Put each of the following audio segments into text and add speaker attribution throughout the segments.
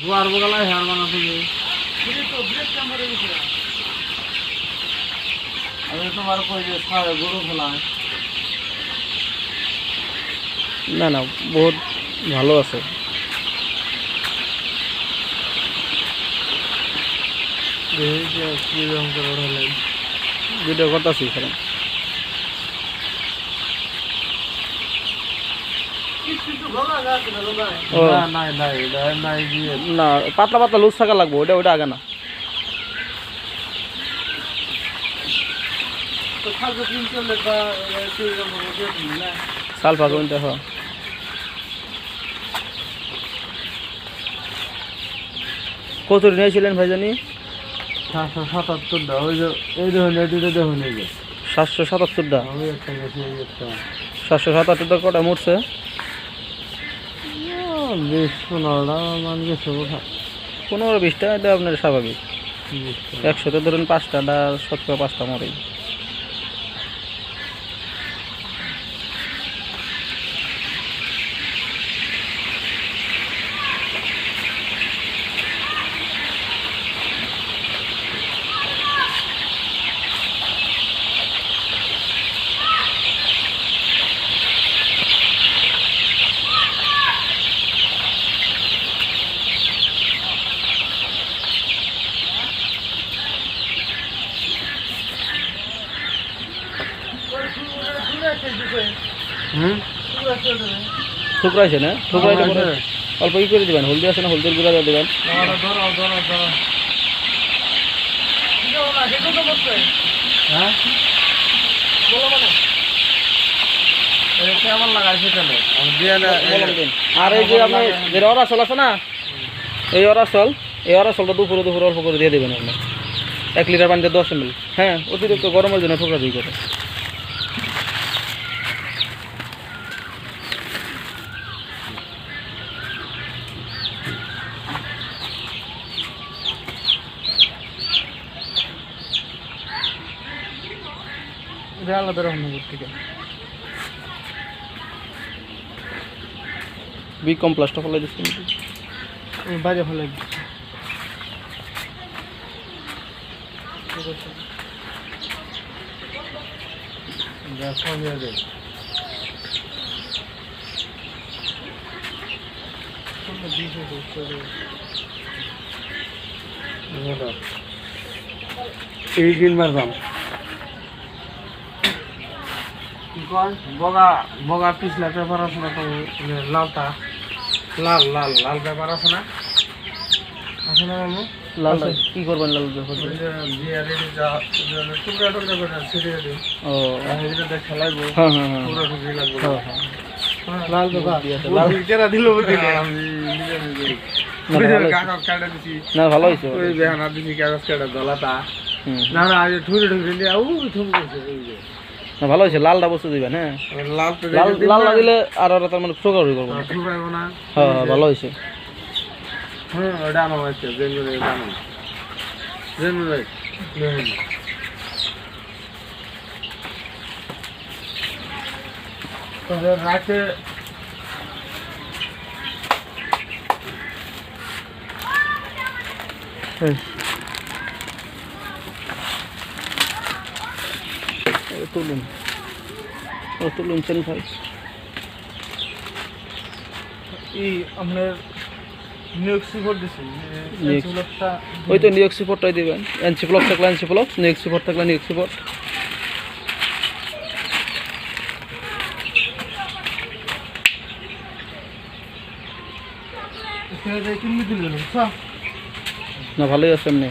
Speaker 1: গোয়ার বগলায় হেয়ার বানাতে আমি তোমার কই যে গরু ফেলায়
Speaker 2: না না বহুত ভালো আছে। ভিডিও করতেছি এখানে না পাতলা পাতলা লুজ থাকা লাগবো ওইটা ওইটা আগে না সালফা কোনটা হ কত নিয়েছিলেন ভাইজানি
Speaker 1: 777টা ওই যে এই দেখুন এটিতে দেখুন এই যে
Speaker 2: 777টা
Speaker 1: ওই একটা গেছে এই একটা
Speaker 2: 777টা কটা মরছে
Speaker 1: 20-15টা মান গেছে বোধ
Speaker 2: 15-20টা এটা আপনার স্বাভাবিক 100তে ধরুন 5টা 5টা মরে ঠুকরাইছে না ঠুকরাইলে অল্প ই করে দেবেন হলদি আছে না হলদির গুঁড়া দিয়ে দেবেন আর এই যে আপনি যে অরাসল আছে না এই অরাসলটা দুপুরে অল্প করে দিয়ে দেবেন আপনি 1 লিটার পানিতে 10 ml হ্যাঁ অতিরিক্ত গরমের জন্য ঠোকরা দুই করে আলাদা রকম থেকে বি কমপ্লাসটা ফেলে দিচ্ছি বাইরে ফেলে
Speaker 1: এই কিনবার দাম বগা বগা পিছলা পেপার আছে না তো লালটা লাল লাল লাল পেপার আছে না মামু
Speaker 2: লাল কি করবেন লাল পেপার
Speaker 1: টুকরা টুকরা করে ছিটিয়ে দিই
Speaker 2: ও
Speaker 1: এটা খেলাইবো
Speaker 2: হ্যাঁ হ্যাঁ হ্যাঁ
Speaker 1: পুরো টুকরি লাগবে
Speaker 2: লাল পেপার
Speaker 1: লাল কেরা দিল আমি নিজে নিজে কাগজ কাটা দিছি
Speaker 2: না ভালো হইছে
Speaker 1: ওই বেহানা দিছি কাগজ কাটা দলাটা না না আজ ঠুরে ঠুরে দিয়ে আউ ঠুম করছে এই যে
Speaker 2: না ভালো হয়েছে লালটা বস্তু দিবেন হ্যাঁ
Speaker 1: লাল
Speaker 2: লাল না দিলে আর ওরা তার মানে ঠোকা করবো না
Speaker 1: ঠুরাইবো না
Speaker 2: হ্যাঁ হ্যাঁ ভালো হয়েছে
Speaker 1: হ্যাঁ ওটা আমার হচ্ছে জেনুরে জানো জেনুরে তাহলে রাতে
Speaker 2: তুলুন চেন ভাই
Speaker 1: এই আপনার নিউক্সিফোর দিছি এনসিফ্লক্সটা
Speaker 2: ওই তো নিউক্সিফোরটাই দিবেন এনসিফ্লক্স থাকলে এনসিফ্লক্স নিউক্সিফোর থাকলে নিউক্সিফোর না ভালোই আছে এমনি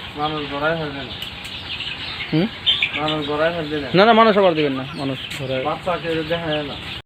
Speaker 1: মানুষ গড়াই ফেলছে
Speaker 2: না না মানুষ আবার দিবেন না মানুষ ঘরে
Speaker 1: বাচ্চাকে দেখা যায় না